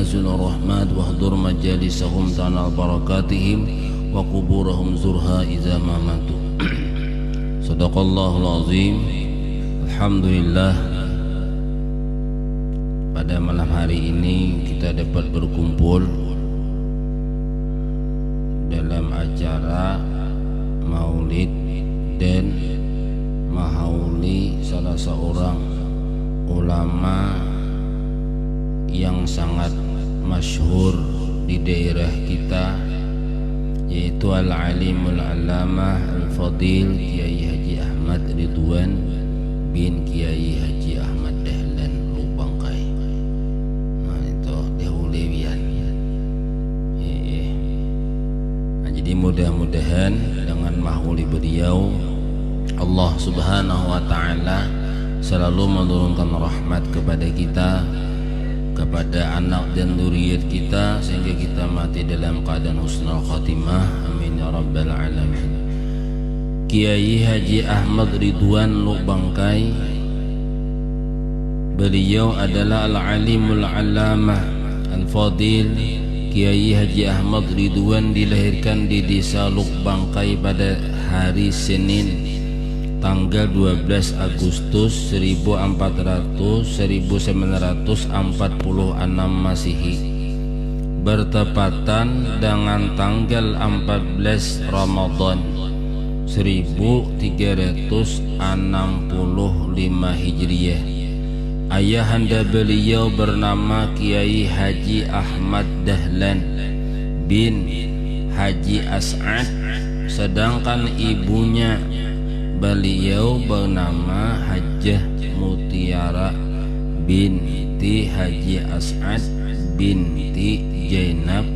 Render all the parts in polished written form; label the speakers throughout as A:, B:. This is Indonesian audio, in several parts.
A: tanazul rahmat wahdur majalisahum tanal barakatihim wa kuburahum zurha iza mamatu. Sadaqallahul azim. Alhamdulillah, pada malam hari ini kita dapat berkumpul dalam acara maulid dan mahauli salah seorang ulama yang sangat masyhur di daerah kita, yaitu Al-Alimul Allamah Al-Fadil Kiai Haji Ahmad Ridwan bin Kiai Haji Ahmad Dahlan Lubangkai. Nah itu Dehulewian. Nah, jadi mudah-mudahan dengan mahuli beliau Allah Subhanahu wa Ta'ala selalu menurunkan rahmat kepada kita, kepada anak dan zuriat kita, sehingga kita mati dalam keadaan husnul khatimah. Amin ya rabbal alamin. Kiai Haji Ahmad Ridwan Lubangkai, beliau adalah Al-Alimul Allamah Al-Fadil Kiai Haji Ahmad Ridwan, dilahirkan di desa Lubangkai pada hari Senin tanggal 12 Agustus 1946 Masehi, bertepatan dengan tanggal 14 Ramadan 1365 Hijriah. Ayahanda beliau bernama Kiai Haji Ahmad Dahlan bin Haji As'ad, sedangkan ibunya beliau bernama Hajjah Mutiara binti Haji As'ad binti Zainab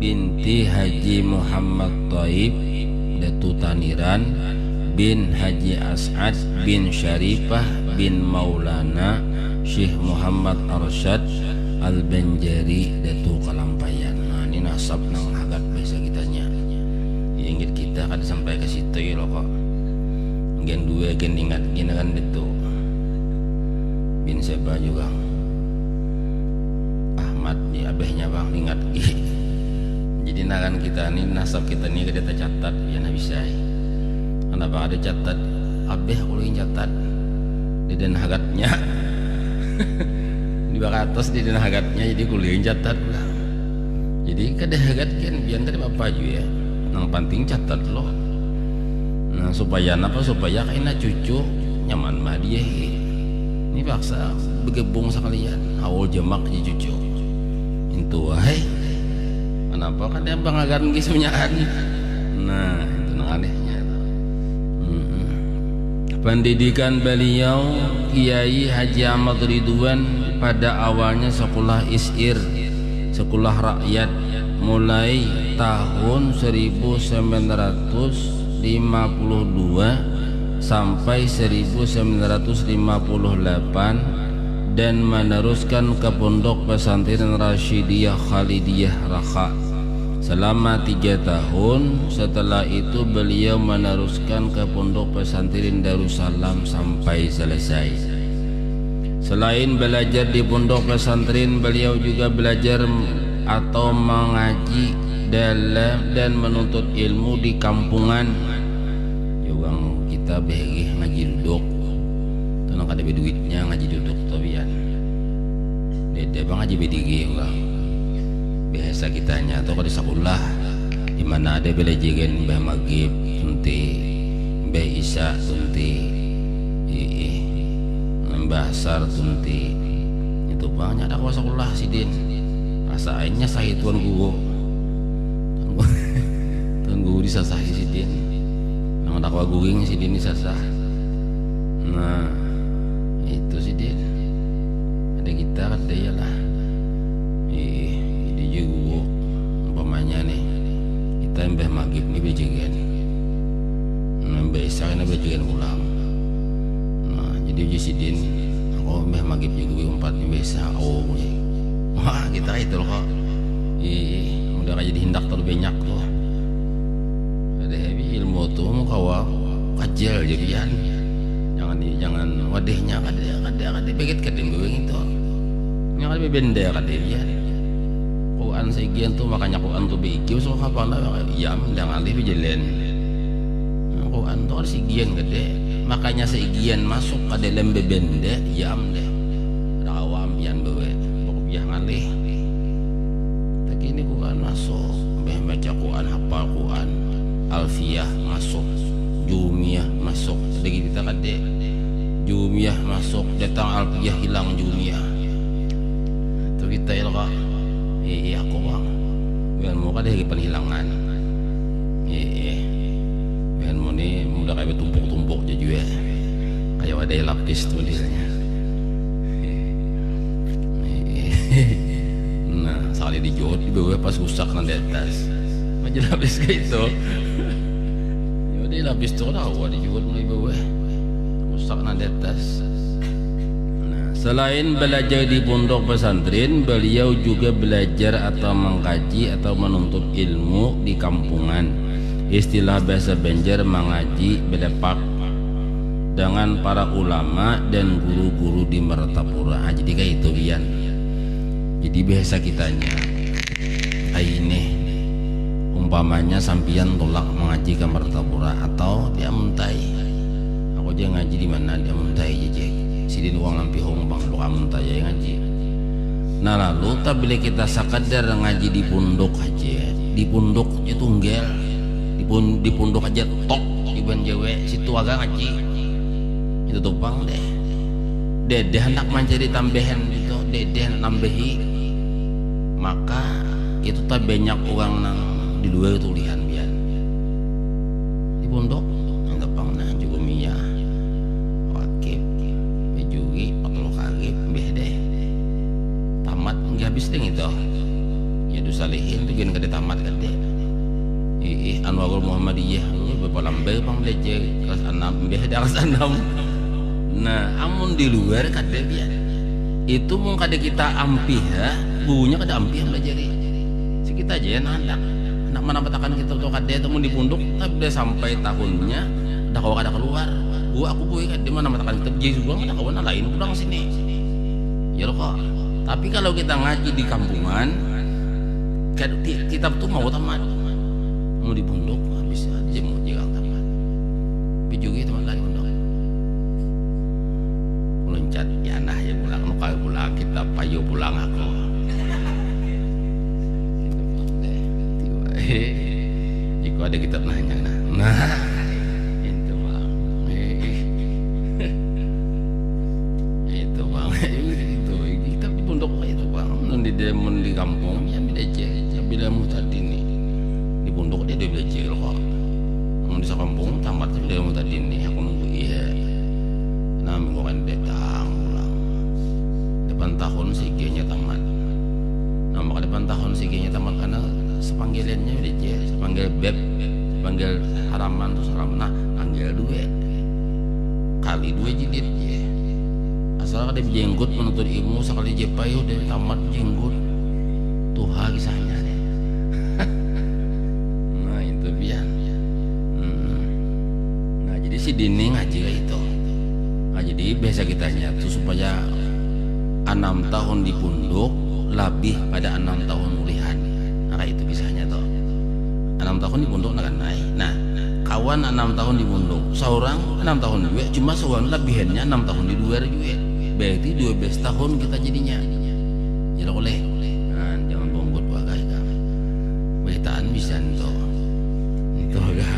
A: binti Haji Muhammad Taib Datu Taniran bin Haji As'ad bin Syarifah bin Maulana Syekh Muhammad Arsyad Al-Banjari Datu Kalampayan. Nah ini nasab nang hagat biasa kitanya. Ingat kita kan sampai ke situ ya loh kok. Gen dua gen ingat gini kan itu. Bin Seba juga. Ahmad di abehnya bang ingat gini. Jadi nakan kita ini nasab kita ini kita catat ya nabi saya. Kenapa ada catat? Abeh ulin catat di den hagatnya. Di bakatos di den hagatnya jadi kuliah catat lah. Jadi kada hagat kan biar kada apa juga ya. Nang penting catat loh. Nah supaya apa? Supaya kaina cucu nyaman mah dia. Ini paksa bergabung sekalian awal jamak di cucu. Itu wahai. Kenapa kan dia bangagan kisahnyaan. Nah itu nang anehnya. Pendidikan beliau Kiai Haji Ahmad Ridwan pada awalnya sekolah isir, sekolah rakyat, mulai tahun 1952 sampai 1958 dan meneruskan ke Pondok Pesantren Rasyidiyah Khalidiyah Raka selama 3 tahun. Setelah itu beliau meneruskan ke Pondok Pesantren Darussalam sampai selesai. Selain belajar di Pondok Pesantren, beliau juga belajar atau mengaji dalam dan menuntut ilmu di kampungan. Juga kita bagi ngaji duduk, tenang ada duitnya ngaji duduk tabian. Dede bang ngaji bedigi bang. Biasa kitanya atau kalau di sekolah di mana ada belajaran Mbah Magib tunti, Mbah Isa tunti, Mbah Sar tunti. Itu banyak ada kalau sekolah sidin. Rasainnya sahih tuan guru. Tuan guru disasahi sidin. Nang dakwa guring sidin disasah. Nah, itu sidin. Ada kita ada iyalah. Jadi guru umpamanya nih. Kita Mbah Magib ni bejagan. Mbah Isa ni bejagan ulang. Nah, jadi uji sidin. Aku Mbah Magib juga umpat ni Mbah Isa. Oh, wah kita itu loh kok. Udah kayak jadi hindak terlalu banyak loh. Ada ilmu tuh mau kawa kajal jadian. Jangan wadihnya kada begitu kadang itu. Yang ada benda kan dia. Quran segian tuh makanya Quran tuh begitu so apa lah ya jangan alih jalan. Quran tuh harus segian gede. Makanya segian masuk ke dalam benda ya deh. Rawam yang bawa pokok biar ngalih. Tak ini Quran masuk, baca Quran hafal Quran, alfiyah masuk, jumiyah masuk. Sedikit kita kade. Jumiyah masuk, datang alfiyah hilang jumiyah. Itu kita ilqa. Iya aku bang. Biar mau kada penghilangan. Biar mau ni mudah kayak tumpuk-tumpuk je juga. Kayak ada lapis tulisnya. Nah, sekali dijot di bawah pas rusak nanti atas. Macam lapis kayak itu. Jadi lapis tu dah awal dijot mulai bawah. Rusak nanti atas. Nah, selain belajar di pondok pesantren, beliau juga belajar atau mengkaji atau menuntut ilmu di kampungan. Istilah bahasa Banjar mengaji belepak dengan para ulama dan guru-guru di Martapura. Jadi kayak itu Bian. Jadi bahasa kitanya ini umpamanya sampian tolak mengaji ke Martapura atau dia muntai. Aku aja ngaji di mana dia muntai aja. Sidin uang lampi hong bang lu muntai ya ngaji. Nah lalu tak bila kita sekadar ngaji di pondok aja, di pondoknya tunggal, di pondok aja tok di Banjawe situ agak ngaji. Itu tupang deh. Dede hendak mencari tambahan itu, dede nambahi, maka itu tak banyak orang nang di luar itu lihat biar di pondok nggak pang nah juga mia wakib bejui patlo karib bede tamat nggak habis deh itu ya tu salihin tu gini kada tamat kade Anwarul Muhammadiyah beberapa lambe pang belajar kelas 6 bede kelas 6. Nah, amun di luar kada biar itu mung kada kita ampih ya, buunya kada ampih belajar. Sekitar aja ya anak mana betakan kita tuh kada itu mun di pondok tapi udah sampai tahunnya dah kau kada keluar. Aku kada mana betakan kita jadi juga mana kawan lain pulang sini. Ya loh kok. Tapi kalau kita ngaji di kampungan, kitab tuh mau tamat. Mau di pondok habis aja mau jaga tamat. Bijugi teman lain pondok. Loncat janah ya pulang nukai pulang kita payu pulang aku jika ada kita nanya nah itu bang itu bang itu kita di pondok itu bang di demon di kampung ya beda aja bila mu tadi nih di pondok dia belajar kok mau di kampung tamat dia mu tadi nih aku nunggu iya minggu kan datang pulang depan tahun siginya tamat nah maka depan tahun siginya tamat karena sepanggilannya udah je sepanggil beb sepanggil haraman terus haraman panggil duit kali dua jilid je asal ada jenggot menuntut ilmu sekali jepai udah tamat jenggot tuha kisahnya deh. Nah itu biar nah jadi si dini ngaji kayak itu. Nah, jadi biasa kita nyatu supaya 6 tahun di pondok lebih pada 6 tahun mulihan. Nah itu bisanya toh 6 tahun di pondok nak naik. Nah kawan 6 tahun di pondok seorang 6 tahun juga cuma seorang lebihannya 6 tahun di luar juga berarti 12 tahun kita jadinya ya boleh. Nah jangan bongkot bagai kami beritaan bisa toh itu agak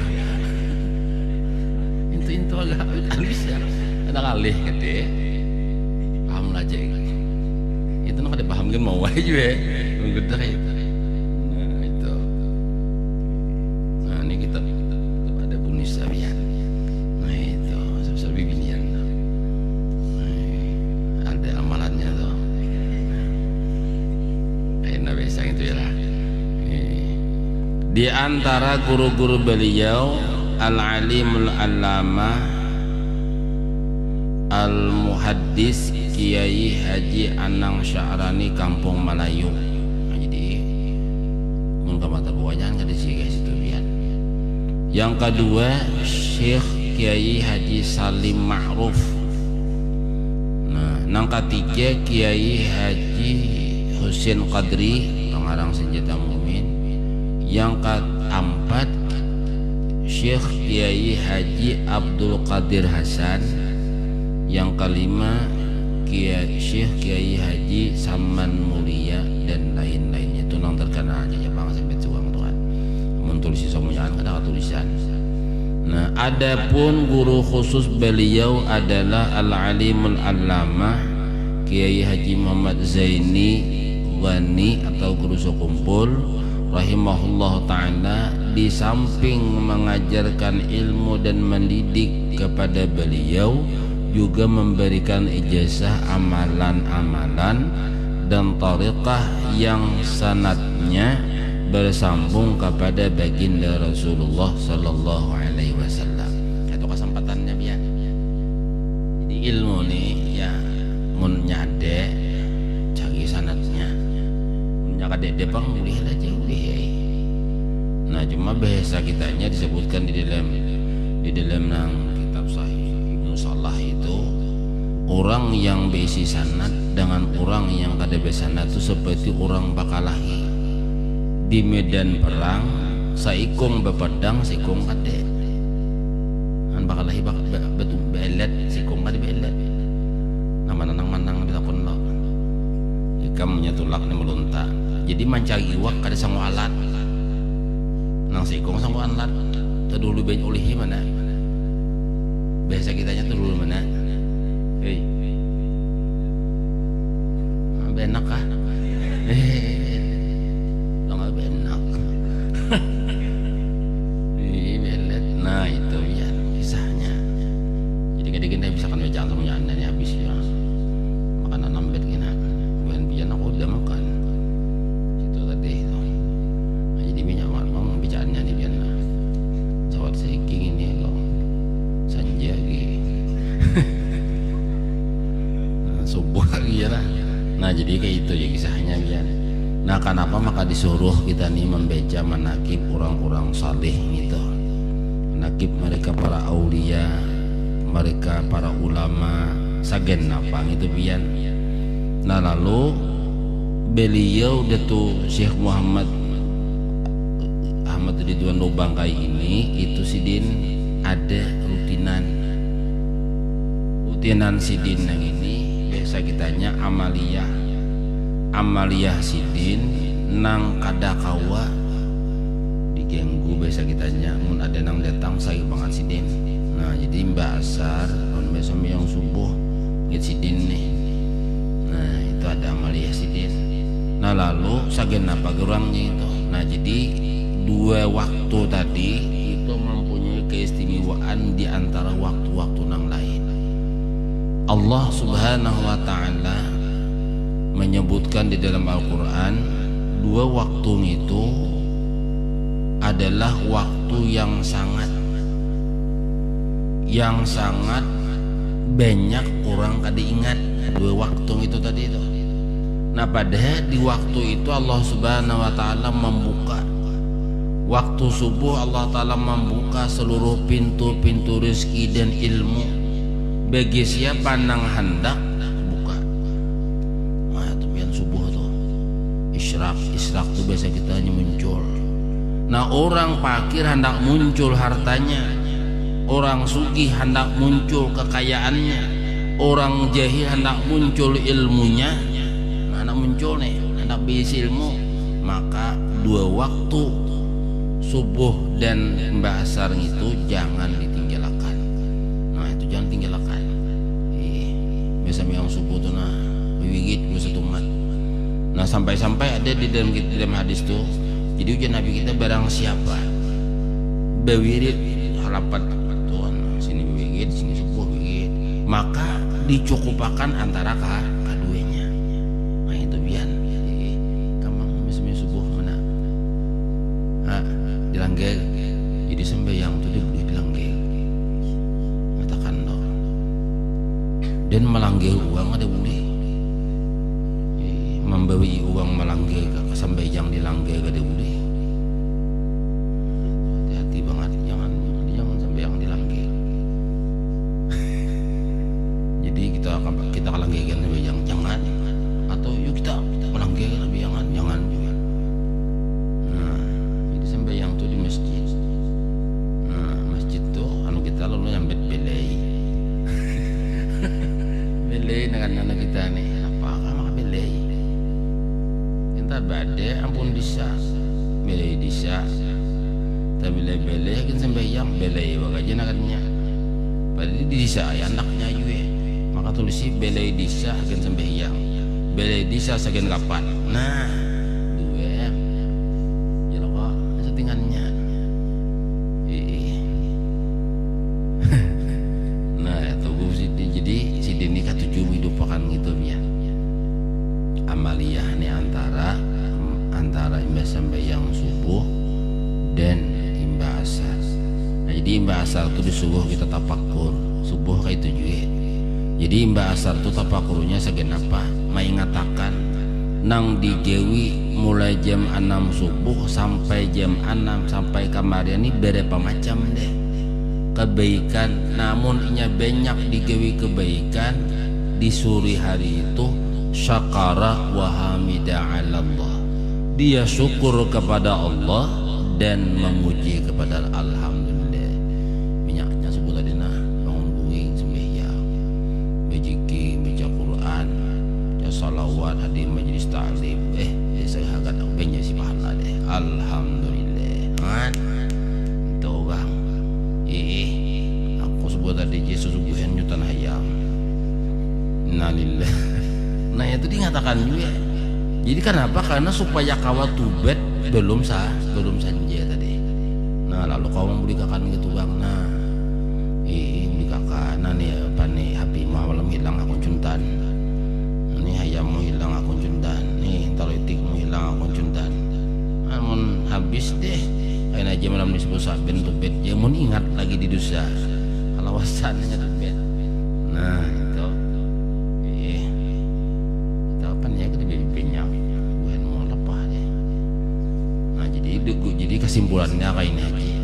A: itu agak bisa ada kali kete paham aja itu nak ada paham kan mau aja ya menggedar itu nah itu nah ini kita ada bonus sabian nah itu sebesar bibinian ada amalannya tuh enak biasa itu ya lah di antara guru-guru beliau al-alimul allamah Al-Muhaddis Kiai Haji Anang Sya'rani Kampung Melayu. Nah, jadi mungkin mata buahnya kan sih guys itu biar. Yang kedua Syekh Kiai Haji Salim Ma'ruf. Nah Nang katiga Kiai Haji Husin Qadri pengarang Senjata Mukmin. Yang keempat Syekh Kiai Haji Abdul Qadir Hasan. Yang kelima Syekh Kiai Haji Saman Mulia dan lain-lainnya. Itu nang terkenal aja ya bang sampai tuang tuan. Menulis semuanya ada tulisan. Nah, adapun guru khusus beliau adalah Al-Alimul Allamah Kiai Haji Muhammad Zaini Wani atau guru sekumpul rahimahullah ta'ala. Di samping mengajarkan ilmu dan mendidik kepada beliau, juga memberikan ijazah amalan-amalan dan tariqah yang sanadnya bersambung kepada baginda Rasulullah sallallahu alaihi wasallam. Itu kesempatannya biar. Jadi ilmu nih ya mun nyade cari sanadnya. Mun nyade bang boleh aja boleh. Nah, cuma bahasa kitanya disebutkan di dalam nang kitab Sahih Ibnu Salah itu orang yang besi sanad dengan orang yang kada besanad itu seperti orang bakalahi di medan perang, saikung bepedang saikung kade an bakalahi betul belet saikung kade belet nama nang manang ditakon lo ikam nyatulak ni melunta jadi mancari iwak kada sangu alat nang saikung sangu alat terdulu ben ulihi mana bahasa kitanya terdulu mana hei benak kah benak belet. Nah itu ya kisahnya. Jadi kadang-kadang bisa kan baca semuanya anda nih habis ya makanan nambet kena bukan pian aku udah makan itu tadi itu. Nah, jadi minyak ngomong bicaranya nih pian lah cawat seking ini lo sanja lagi subuh lagi ya lah. Nah jadi kayak itu ya kisahnya pian. Nah kenapa maka disuruh kita nih membaca manakib orang-orang saleh gitu, manakib mereka para aulia, mereka para ulama sagen apa gitu pian. Nah lalu beliau Datuk Syekh Muhammad Ahmad Ridwan Lubangkai ini itu sidin ada rutinan sidin yang ini biasa kitanya amaliyah sidin nang kada kawa diganggu biasa kitanya mun ada nang datang saya banget sidin. Nah jadi mbak asar on biasa yang subuh ngit sidin nih. Nah itu ada amaliyah sidin. Nah lalu sagen apa gerangnya itu. Nah jadi dua waktu tadi itu mempunyai keistimewaan di antara waktu-waktu nang lain. Allah Subhanahu wa taala menyebutkan di dalam Al-Quran dua waktu itu adalah waktu yang sangat banyak orang kada ingat dua waktu itu tadi itu. Nah padahal di waktu itu Allah Subhanahu wa taala membuka waktu subuh, Allah taala membuka seluruh pintu-pintu rezeki dan ilmu bagi siapa nang hendak buka. Nah itu pian subuh tuh israk tuh biasa kita hanya muncul. Nah orang fakir hendak muncul hartanya, orang sugih hendak muncul kekayaannya, orang jahil hendak muncul ilmunya. Nah hendak muncul nih, hendak berisi ilmu, maka dua waktu subuh dan mbasar itu jangan ditinggalkan. Nah itu jangan tinggalkan. Biasa yang subuh tuh nah wiwit bisa tumat. Nah sampai-sampai ada di dalam hadis tuh. Jadi ujian Nabi kita barang siapa bewirid halapan Tuhan sini wiwit sini subuh wiwit, maka dicukupakan antara keduanya. Nah itu bian. Kamu misalnya subuh mana? Dilanggar. Jadi sembahyang tuh dia boleh dilanggar. Katakan dong. Dan melanggar uang ada boleh. Membawa uang melanggar ke sembahyang dilanggar ada boleh. Hati-hati banget jangan sembahyang dilanggar. Jadi kita akan langgarkan bade ampun bisa belai bisa tapi belai kan sembahyang belai wakajan akannya padahal bisa ya anaknya juga maka tulisi belai bisa kan sembahyang belai bisa sekian kapan nah dua ya kok settingannya nah itu jadi si Dini ketujuh hidup pekan gitu ya amaliyah nih antara imbas sembahyang subuh dan imbas asar. Nah, jadi imbas asar itu di subuh kita tapakur, subuh kayak itu juga. Jadi imbas asar itu tapakurnya segenapa? Mengatakan nang di Jawi mulai jam 6 subuh sampai jam 6 sampai kemarin ini berapa macam deh kebaikan. Namun inya banyak digawi kebaikan di sore hari itu syakara wa hamida 'ala Allah. Dia syukur kepada Allah dan memuji kepada alhamdulillah. Minyaknya sebut tadi nah bangun buing sembahyang, bejiki baca Quran, ya salawat hadir majelis ta'lim. Saya agak banyak si pahala deh. Alhamdulillah. Kan itu orang. Aku sebut tadi Yesus subuhan nyutan hayam. Innalillah. Nah itu dikatakan juga. Jadi kenapa? Karena supaya kawa tubet belum sanja tadi. Nah lalu kau membeli kakan gitu bang. Nah beli kakan. Nah nih apa nih HP malam hilang aku cuntan. Nih ayammu hilang aku cuntan. Nih taloitikmu hilang aku cuntan. Namun habis deh. Kain aja malam disebut saben tubet. Jamun ingat lagi di dosa. Alawasannya tubet. Nah itu. Jadi kesimpulannya kayak ini aja.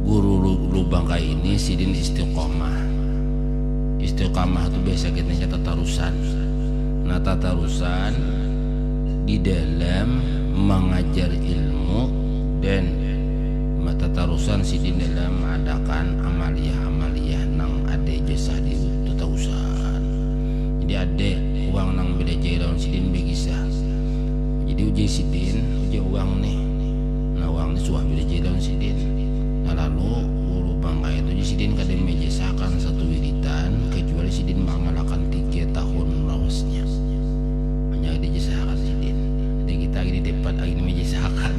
A: Guru lubang kayak ini sidin istiqomah. Istiqomah itu biasa kita nyata tatarusan. Nah tatarusan di dalam mengajar ilmu dan tatarusan sidin dalam mengadakan amaliyah nang ade jasa di tatarusan. Jadi ade uang nang beda jalan sidin begisah. Jadi uji sidin uji uang nih. Nah uang ini suah bila jalan sidin. Nah lalu guru bangga itu uji sidin kadang mejesakan satu wiritan kecuali sidin mengalakan 3 tahun lawasnya. Hanya dijesakan sidin. Jadi kita ini dapat ini mejesakan.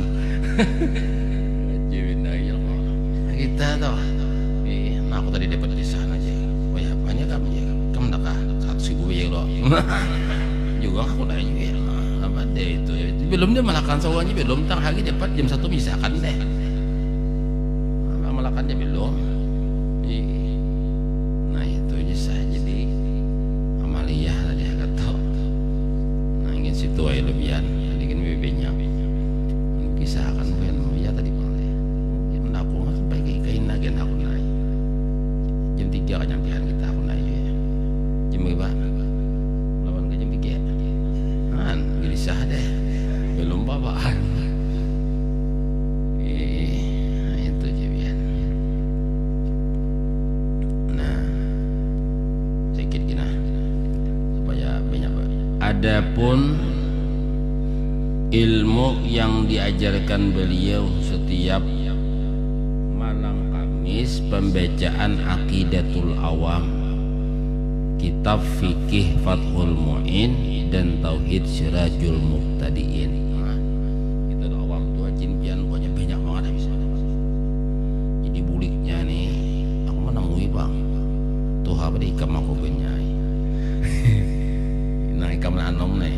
A: Jewin aja kok. Kita toh. Nah aku tadi dapat di sana aja. Oh ya banyak kamu ya. Kamu nak 100.000 ya lo. Juga aku nanya juga. Apa deh itu belum dia malakan sawahnya belum tang hari dapat jam 1 misalkan deh malakannya belum. Nah itu aja saya jadi amaliyah tadi agak tahu. Nah ingin situ aja lebihan tadi kan BB-nya kisah akan bukan ya tadi boleh jam aku sampai kain agen aku naik jam 3 kan nyampean kita aku naik jam berapa lawan ke jam 3 kan gelisah deh belum babaan. Itu Jibian. Nah sedikit gini supaya banyak. Adapun ilmu yang diajarkan beliau setiap malam Kamis pembacaan Aqidatul Awam, kitab fikih Fathul Mu'in dan Tauhid Sirajul Muqtadiin. Nah, itu awam tuh jin-jian banyak banget habis. Jadi buliknya nih aku menemui bang tuh apa di ikam aku benyai. Nah ikam anom nih.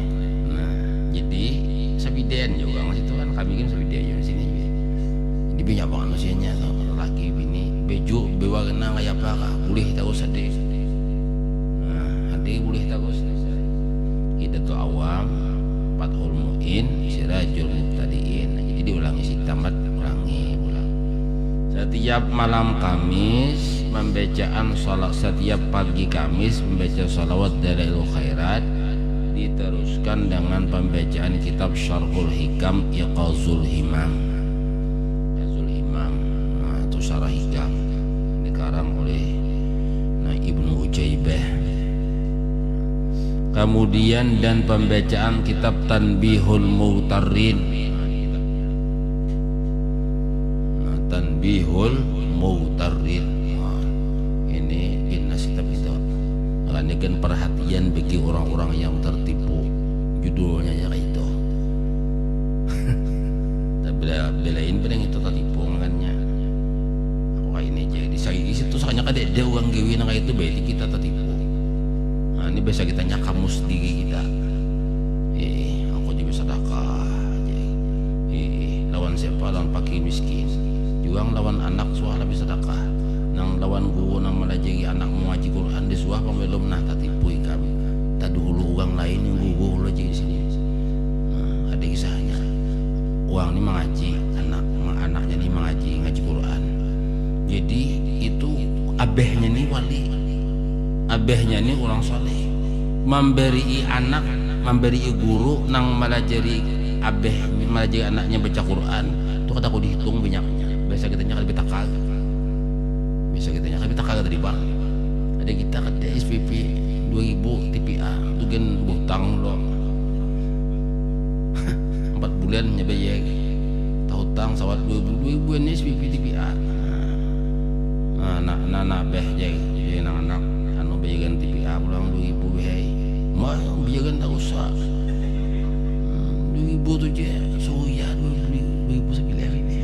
A: Nah jadi sabiden juga mas itu kan kami kan sabiden di sini. Jadi banyak banget manusianya tuh laki bini beju bewa kena kayak apa kah boleh tahu sedih. Nah adik boleh tahu sedih. Itu awam Fathul Mu'in Sirajul Muqtadiin. Jadi diulangi si tamat ulangi ulang. Setiap malam Kamis pembacaan salat, setiap pagi Kamis membaca salawat Dalailul Khairat diteruskan dengan pembacaan kitab Syarhul Hikam Iqazul Himam. Iqazul Himam. Nah, itu syarah hikam dikarang oleh Ibnu Ujaibah. Kemudian dan pembacaan kitab Tanbihul Mu'tarrin. Tanbihul Mu'tarrin. Ini dinas kitab itu. Ini kan perhatian bagi orang-orang yang tertipu. Judulnya ya kayak itu. Belain pada yang itu tertipu makanya. Wah ini jadi saya isi tuh soalnya kadek dia uang gawe nang itu berarti kita tertipu. Nah, ini biasa kita nyakamus diri kita. Aku juga sedekah. Lawan siapa? Lawan fakir miskin. Juang lawan anak suah lebih sedekah. Nang lawan guru nang melajari anak mengaji Quran di suah pembelum nah tertipu kami. Tak dulu uang lain yang guru lagi di sini. Nah, ada kisahnya. Uang ini mengaji anaknya ini ngaji Quran. Jadi itu abehnya nih wali. Abehnya ini orang soleh, memberi anak, memberi guru nang melajari abeh, melajari anaknya baca Quran. Itu kata aku dihitung banyaknya. Biasa kita nyakal lebih takal. Biasa kita nyakal lebih takal dari bang. Ada kita kata SPP 2000 TPA, itu kan butang lo 4 bulan nyebayar. Tahu tang sawat 2000 ini SPP TPA. Anak beh jadi anak bayaran TPA pulang 2000 hei mah bayaran tak usah 2000 tu je so ya 2000 sepilah ini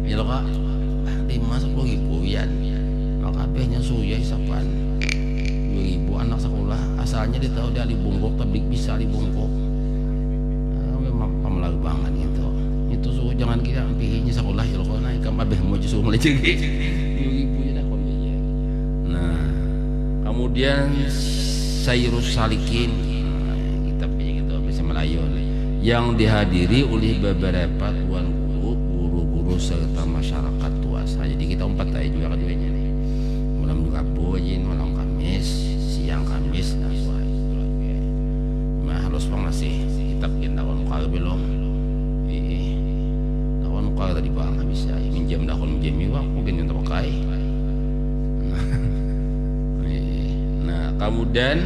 A: ya lo kak di masa 10.000 yan maka behnya so ya isapan 2000 anak sekolah asalnya dia tahu dia ali bungkuk tapi bisa ali bungkuk memang pamalag banget gitu itu so jangan kira ampinya sekolah ya lo kak naik kam abeh mau justru melejegi 2000 ya dah. Kemudian Sayrus Salikin, kita punya gitu bisa Melayu yang dihadiri oleh beberapa tuan guru serta masyarakat luas. Jadi kita umpat aja juga keduanya nih. Malam juga boyin, malam Kamis, siang Kamis, nah halus banget sih. Kitab kita kawan muka belum. Kawan muka tadi bang bisa minjam dahon minjam iwak mungkin yang terpakai. Kemudian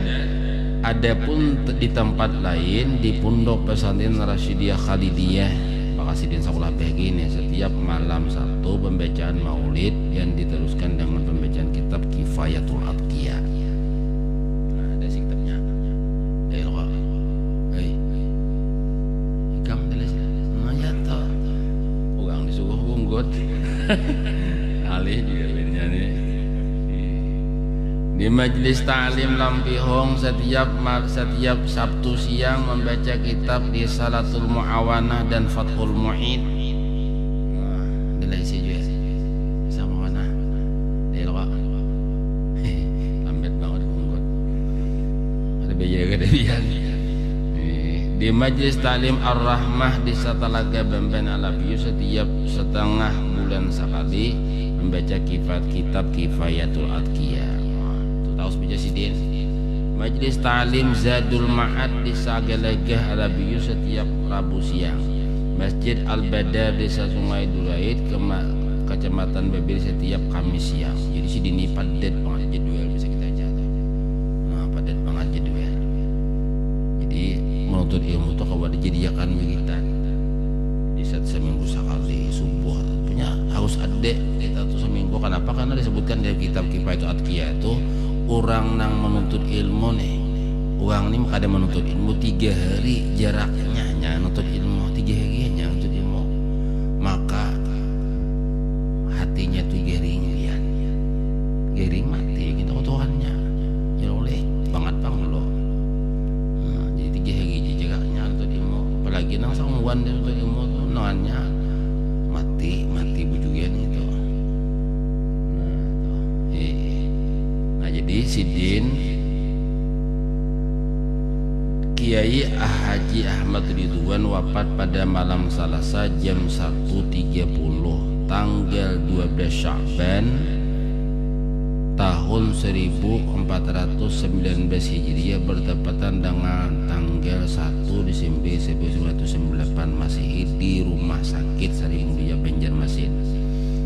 A: ada pun di tempat lain di Pondok Pesantren Rasyidiyah Khalidiyah Makasidin sekolah begini setiap malam satu pembacaan maulid yang diteruskan dengan pembacaan kitab Kifayatul Atqiya. Nah, ada sih kitabnya. Loh. Ikam tulis. Nah ya toh. Orang disuruh bunggut. Alih juga benernya nih. Di Majelis Ta'lim Lampihong setiap Sabtu siang membaca kitab Risalatul Mu'awanah dan Fathul Mu'id. Nah, dilai juga sama mana? Dia loh. Lambat banget bungkut. Ada biaya kedebian. Di Majelis Ta'lim Ar-Rahmah di Satalaga Bamban Alabiyu setiap setengah bulan sekali membaca kitab Kifayatul Atqiya. Sidin. Majelis Ta'lim Zadul Ma'ad di Sagalagah Alabiyu setiap Rabu siang. Masjid Al-Badar Desa Sungai Durait Kecamatan Babir setiap Kamis siang. Jadi sini padat banget jadwal bisa kita catat. Nah, padat banget jadwal. Jadi menuntut ilmu itu kalau dijadikan begitu. Di saat seminggu sekali subuh punya harus ada kita tuh seminggu. Kenapa? Karena disebutkan dari kitab Kifayatul Atqiya itu orang nang menuntut ilmu nih, orang ini ada menuntut ilmu 3 hari jaraknya menuntut ilmu 3 hari hanya menuntut ilmu, maka hatinya tuh gering mati gitu Tuhannya ya oleh banget bang lo. Nah, jadi 3 hari jaraknya menuntut ilmu, apalagi nang sangguan dia menuntut ilmu tuh nangannya mati bujugan itu. Jadi Sidin Kiai Haji Ahmad Ridwan wafat pada malam Selasa jam 1.30 tanggal 12 Sya'ban tahun 1419 Hijriah bertepatan dengan tanggal 1 Desember 1998 Masehi di Rumah Sakit Sari Mulia Banjarmasin.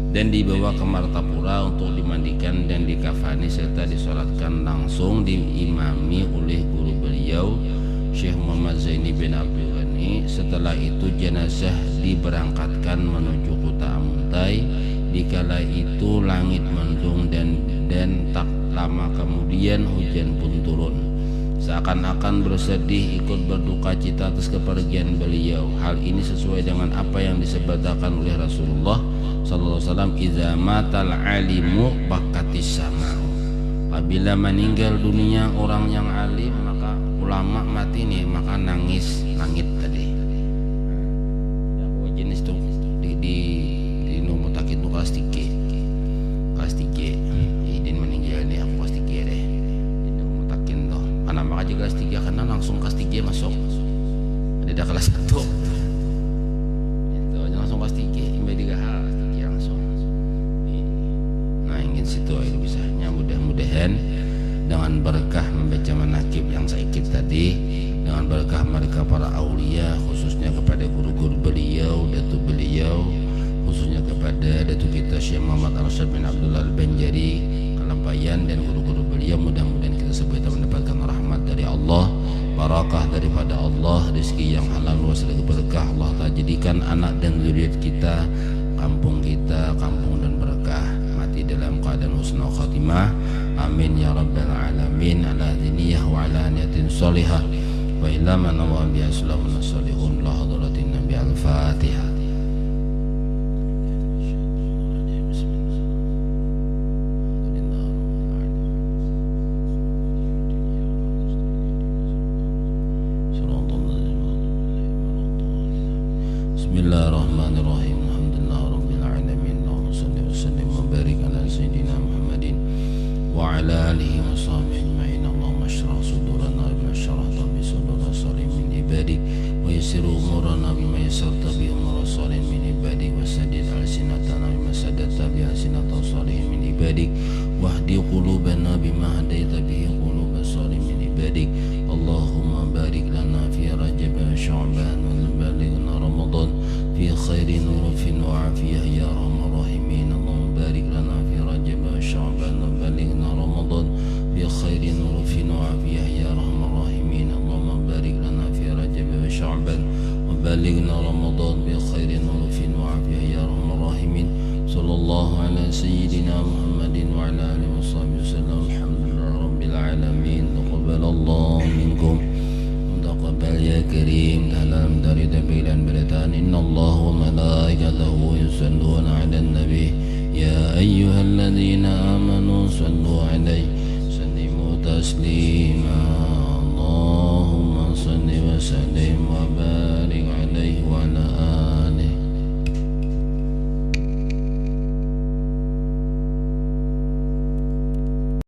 A: dan dibawa ke Martapura untuk dimandikan dan dikafani serta disolatkan langsung diimami oleh guru beliau Syekh Muhammad Zaini bin Abdul Ghani. Setelah itu jenazah diberangkatkan menuju kota Amuntai. Dikala itu langit mendung dan tak lama kemudian hujan pun turun. Seakan-akan bersedih ikut berduka cita atas kepergian beliau. Hal ini sesuai dengan apa yang disabdakan oleh Rasulullah sallallahu alaihi wasallam, "Idza matal alimu bakatis sama'u." Apabila meninggal dunia orang yang alim, maka ulama mati nih, maka nangis langit tadi. Ya, jenis tuh di nomor takit tuh kelas 3. Idin meninggal nih, aku kelas 3 deh. Di nomor takin tuh. Anak aja kelas 3 karena langsung kelas 3 masuk. Ada kelas 1. Itu aja langsung kelas 3, imbe 3H langsung. Nah, ingin situ itu bisanya. Mudah-mudahan dengan berkah membaca manakib yang saya ikut tadi, dengan berkah mereka para aulia, khususnya kepada guru-guru beliau, datuk beliau, khususnya kepada datuk kita Syekh Muhammad Arsyad bin Abdullah Al-Banjari Kalampayan dan guru-guru beliau, mudah-mudahan kita semua mendapatkan rahmat dari Allah, barakah daripada Allah, rezeki yang halal luas dan berkah. Allah Ta'ala jadikan anak dan zuriat kita, kampung kita, kampung dan berkah, mati dalam keadaan husnul khatimah. Amin ya rabbal alamin. Ala diniyah wa ala niyatin salihah wa ila man wa bi aslamun salihun la hadratin nabi. Al-Fatihah. Bismillahirrahmanirrahim. Alhamdulillah rabbil alamin. Allahumma shalli wa sallim wa barik ala sayyidina Muhammadin wa ala alihi wa sahbihi ajma'in. Allahumma shrah sudurana bima sharahta bi sudur salim min ibadik wa yassir umurana bima yassarta bi umur salim min ibadik wa saddid alsinatana bima saddatta bi alsinati salihin min ibadik wahdi qulubana bima hadaita bihi qulubas salim min ibadik. Allahumma barik lana fi Rajab wa Sya'ban wa balighna Ramadan fi khairin wa rufin wa afiyah ya arhamar rahimin. Allahumma barik lana fi Rajab wa Sya'ban wa balighna Ramadan fi khairin wa rufin wa afiyah ya arhamar rahimin. Allahumma barik lana fi Rajab wa Sya'ban wa balighna Ramadan fi khairin wa rufin wa afiyah ya arhamar rahimin. Sallallahu ala sayyidina Muhammadin wa ala alihi wa sahbihi wasallam. Alhamdulillah rabbil alamin. Taqabbalallahu minkum taqabbal ya karim. Dalam dari tabilan beratan, innallaha wa malaikatahu yusalluna 'alan nabi ya ayyuhalladzina amanu sallu 'alaihi sallimu taslima.